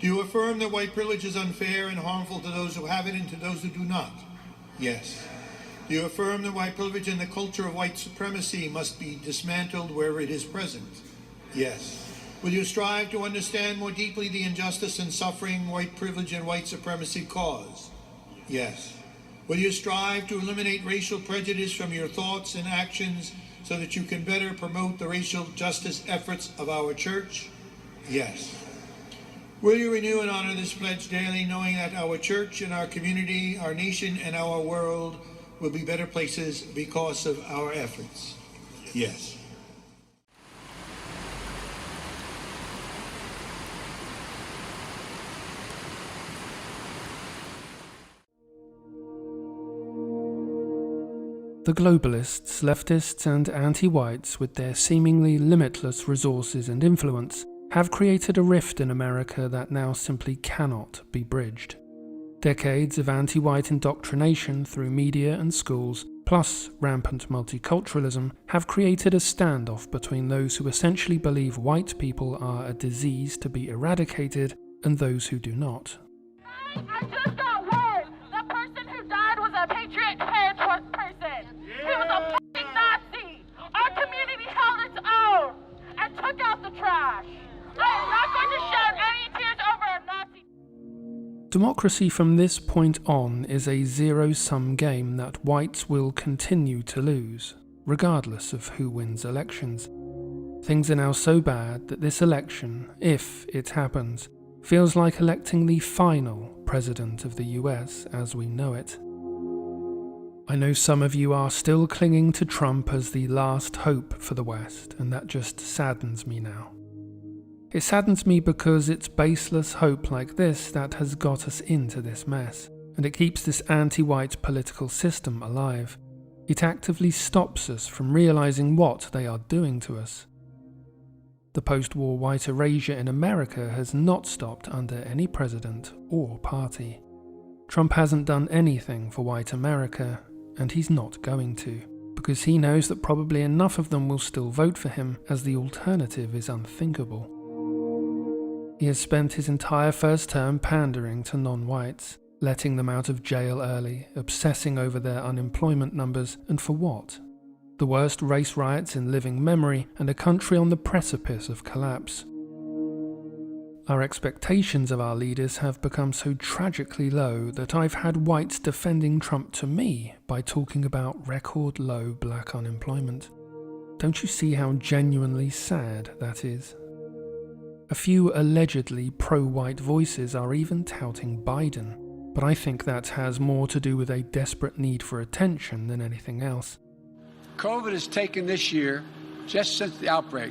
Do you affirm that white privilege is unfair and harmful to those who have it and to those who do not? Yes. Do you affirm that white privilege and the culture of white supremacy must be dismantled wherever it is present? Yes. Will you strive to understand more deeply the injustice and suffering white privilege and white supremacy cause? Yes. Will you strive to eliminate racial prejudice from your thoughts and actions so that you can better promote the racial justice efforts of our church? Yes. Will you renew and honor this pledge daily, knowing that our church and our community, our nation and our world will be better places because of our efforts? Yes. The globalists, leftists and anti-whites, with their seemingly limitless resources and influence, have created a rift in America that now simply cannot be bridged. Decades of anti-white indoctrination through media and schools, plus rampant multiculturalism, have created a standoff between those who essentially believe white people are a disease to be eradicated and those who do not. I just got word. The person who died was a Patriot Heritage person. He was a fucking Nazi. Our community held its own and took out the trash. I am not going to shed any tears over a Nazi. Democracy from this point on is a zero-sum game that whites will continue to lose, regardless of who wins elections. Things are now so bad that this election, if it happens, feels like electing the final president of the US as we know it. I know some of you are still clinging to Trump as the last hope for the West, and that just saddens me now. It saddens me because it's baseless hope like this that has got us into this mess, and it keeps this anti-white political system alive. It actively stops us from realizing what they are doing to us. The post-war white erasure in America has not stopped under any president or party. Trump hasn't done anything for white America, and he's not going to, because he knows that probably enough of them will still vote for him, as the alternative is unthinkable. He has spent his entire first term pandering to non-whites, letting them out of jail early, obsessing over their unemployment numbers, and for what? The worst race riots in living memory, and a country on the precipice of collapse. Our expectations of our leaders have become so tragically low that I've had whites defending Trump to me by talking about record low black unemployment. Don't you see how genuinely sad that is? A few allegedly pro-white voices are even touting Biden, but I think that has more to do with a desperate need for attention than anything else. COVID has taken this year, just since the outbreak,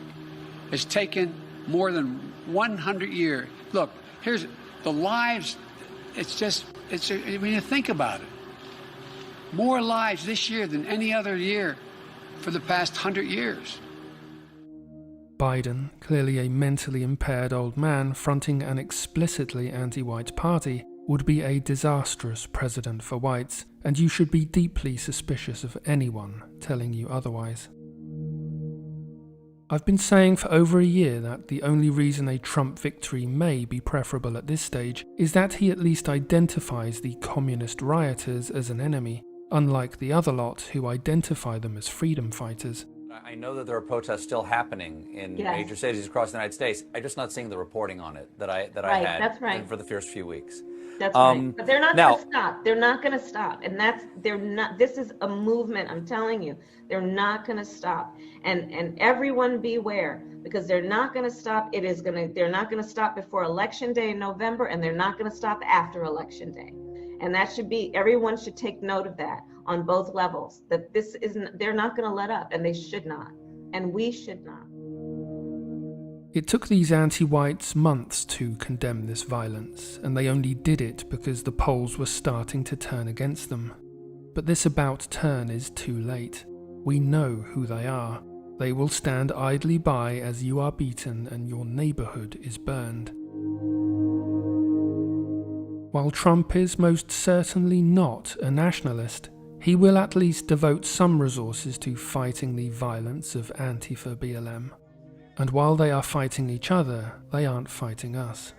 has taken more than 100 years. Look, here's the lives, when you think about it, more lives this year than any other year for the past 100 years. Biden, clearly a mentally impaired old man fronting an explicitly anti-white party, would be a disastrous president for whites, and you should be deeply suspicious of anyone telling you otherwise. I've been saying for over a year that the only reason a Trump victory may be preferable at this stage is that he at least identifies the communist rioters as an enemy, unlike the other lot who identify them as freedom fighters. I know that there are protests still happening in major cities across the United States. I'm just not seeing the reporting on it that I had for the first few weeks. That's right. But they're not going to stop. They're not going to stop. And this is a movement, I'm telling you. They're not going to stop. And everyone beware, because they're not going to stop. They're not going to stop before Election Day in November, and they're not going to stop after Election Day. And that should be, everyone should take note of that on both levels, that they're not going to let up, and they should not. And we should not. It took these anti-whites months to condemn this violence, and they only did it because the polls were starting to turn against them. But this about turn is too late. We know who they are. They will stand idly by as you are beaten and your neighborhood is burned. While Trump is most certainly not a nationalist, he will at least devote some resources to fighting the violence of Antifa BLM. And while they are fighting each other, they aren't fighting us.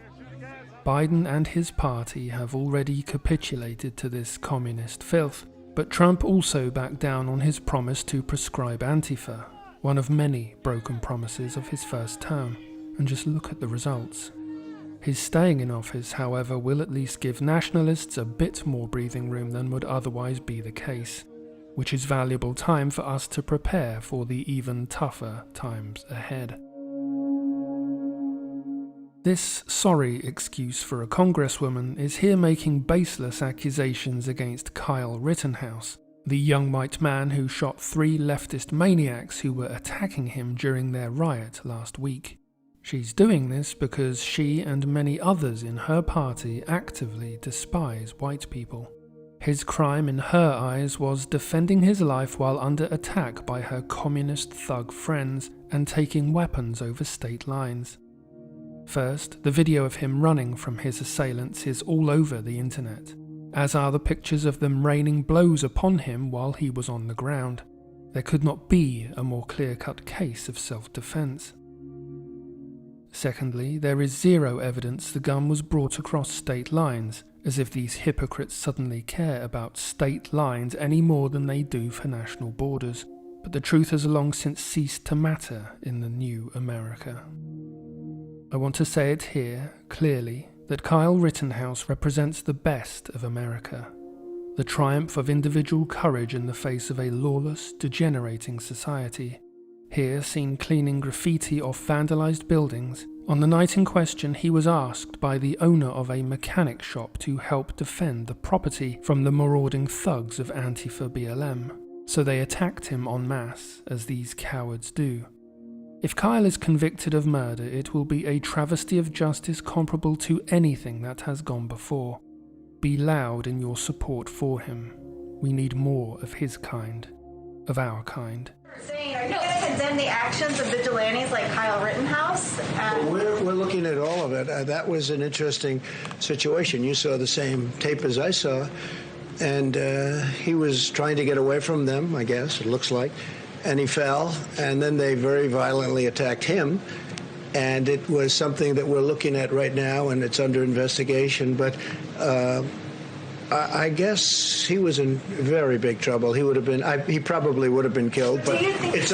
Biden and his party have already capitulated to this communist filth, but Trump also backed down on his promise to prescribe Antifa, one of many broken promises of his first term, and just look at the results. His staying in office, however, will at least give nationalists a bit more breathing room than would otherwise be the case, which is valuable time for us to prepare for the even tougher times ahead. This sorry excuse for a congresswoman is here making baseless accusations against Kyle Rittenhouse, the young white man who shot 3 leftist maniacs who were attacking him during their riot last week. She's doing this because she and many others in her party actively despise white people. His crime in her eyes was defending his life while under attack by her communist thug friends and taking weapons over state lines. First, the video of him running from his assailants is all over the internet, as are the pictures of them raining blows upon him while he was on the ground. There could not be a more clear-cut case of self-defense. Secondly, there is zero evidence the gun was brought across state lines, as if these hypocrites suddenly care about state lines any more than they do for national borders. But the truth has long since ceased to matter in the new America. I want to say it here, clearly, that Kyle Rittenhouse represents the best of America, the triumph of individual courage in the face of a lawless, degenerating society. Here, seen cleaning graffiti off vandalized buildings, on the night in question he was asked by the owner of a mechanic shop to help defend the property from the marauding thugs of Antifa BLM, so they attacked him en masse, as these cowards do. If Kyle is convicted of murder, it will be a travesty of justice comparable to anything that has gone before. Be loud in your support for him. We need more of his kind, of our kind. Saying, are you going to condemn the actions of vigilantes like Kyle Rittenhouse? We're looking at all of it. That was an interesting situation. You saw the same tape as I saw, and he was trying to get away from them, I guess, it looks like. And he fell, and then they very violently attacked him. And it was something that we're looking at right now, and it's under investigation. But I guess he was in very big trouble. He would have been. He probably would have been killed. But it's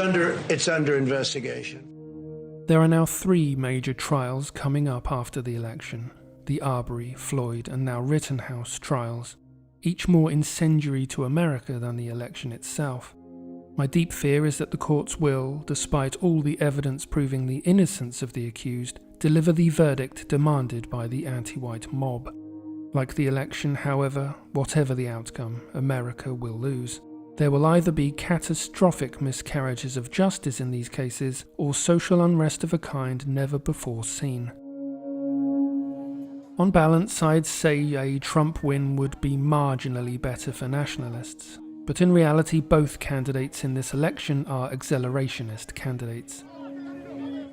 under investigation. There are now 3 major trials coming up after the election: the Arbery, Floyd, and now Rittenhouse trials, each more incendiary to America than the election itself. My deep fear is that the courts will, despite all the evidence proving the innocence of the accused, deliver the verdict demanded by the anti-white mob. Like the election, however, whatever the outcome, America will lose. There will either be catastrophic miscarriages of justice in these cases, or social unrest of a kind never before seen. On balance, I'd say a Trump win would be marginally better for nationalists. But in reality, both candidates in this election are accelerationist candidates.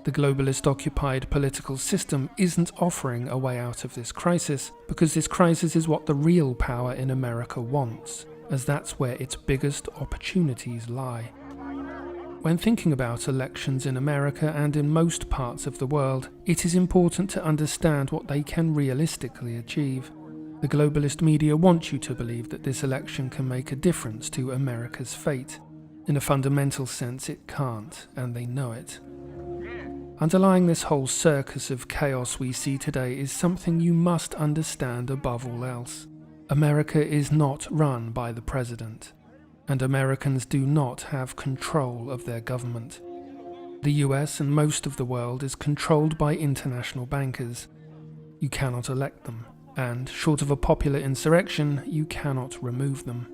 The globalist-occupied political system isn't offering a way out of this crisis, because this crisis is what the real power in America wants, as that's where its biggest opportunities lie. When thinking about elections in America and in most parts of the world, it is important to understand what they can realistically achieve. The globalist media want you to believe that this election can make a difference to America's fate. In a fundamental sense, it can't, and they know it. Underlying this whole circus of chaos we see today is something you must understand above all else. America is not run by the president, and Americans do not have control of their government. The US and most of the world is controlled by international bankers. You cannot elect them. And, short of a popular insurrection, you cannot remove them.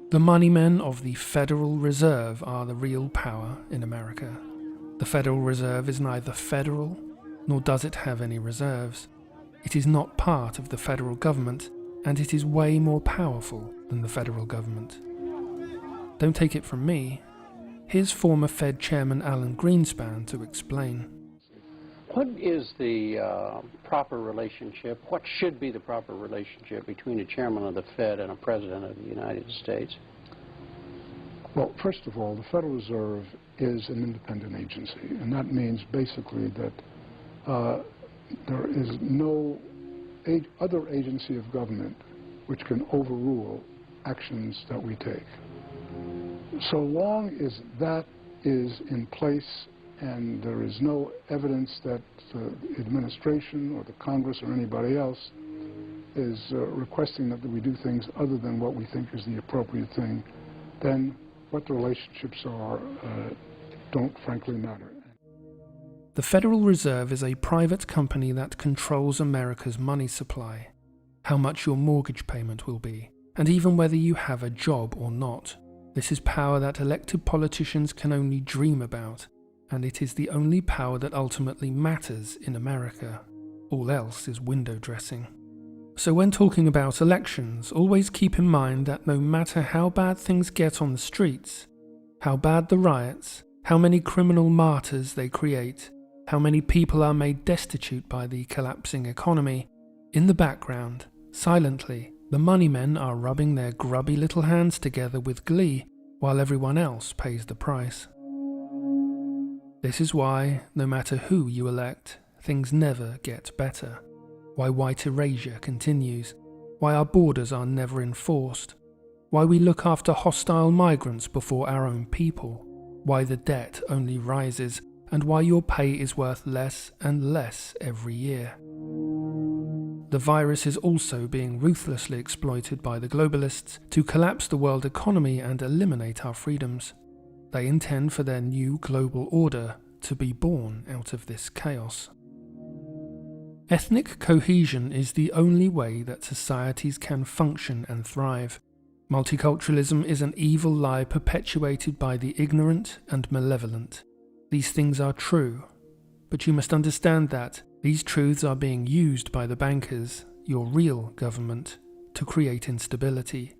The moneymen of the Federal Reserve are the real power in America. The Federal Reserve is neither federal, nor does it have any reserves. It is not part of the federal government, and it is way more powerful than the federal government. Don't take it from me. Here's former Fed Chairman Alan Greenspan to explain. What is the proper relationship, what should be the proper relationship between a chairman of the Fed and a president of the United States? Well, first of all, the Federal Reserve is an independent agency, and that means basically that there is no other agency of government which can overrule actions that we take. So long as that is in place and there is no evidence that the administration or the Congress or anybody else is requesting that we do things other than what we think is the appropriate thing, then what the relationships are don't frankly matter. The Federal Reserve is a private company that controls America's money supply, how much your mortgage payment will be, and even whether you have a job or not. This is power that elected politicians can only dream about, and it is the only power that ultimately matters in America. All else is window dressing. So when talking about elections, always keep in mind that no matter how bad things get on the streets, how bad the riots, how many criminal martyrs they create, how many people are made destitute by the collapsing economy, in the background, silently, the money men are rubbing their grubby little hands together with glee while everyone else pays the price. This is why, no matter who you elect, things never get better. Why white erasure continues, why our borders are never enforced, why we look after hostile migrants before our own people, why the debt only rises, and why your pay is worth less and less every year. The virus is also being ruthlessly exploited by the globalists to collapse the world economy and eliminate our freedoms. They intend for their new global order to be born out of this chaos. Ethnic cohesion is the only way that societies can function and thrive. Multiculturalism is an evil lie perpetuated by the ignorant and malevolent. These things are true, but you must understand that these truths are being used by the bankers, your real government, to create instability.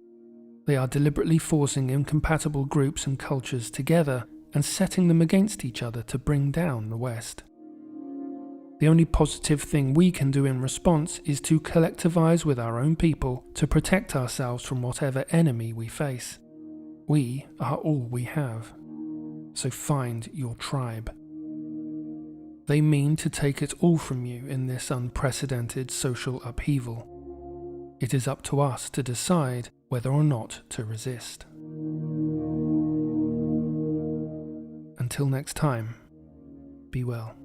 They are deliberately forcing incompatible groups and cultures together and setting them against each other to bring down the West. The only positive thing we can do in response is to collectivize with our own people to protect ourselves from whatever enemy we face. We are all we have. So find your tribe. They mean to take it all from you in this unprecedented social upheaval. It is up to us to decide whether or not to resist. Until next time, be well.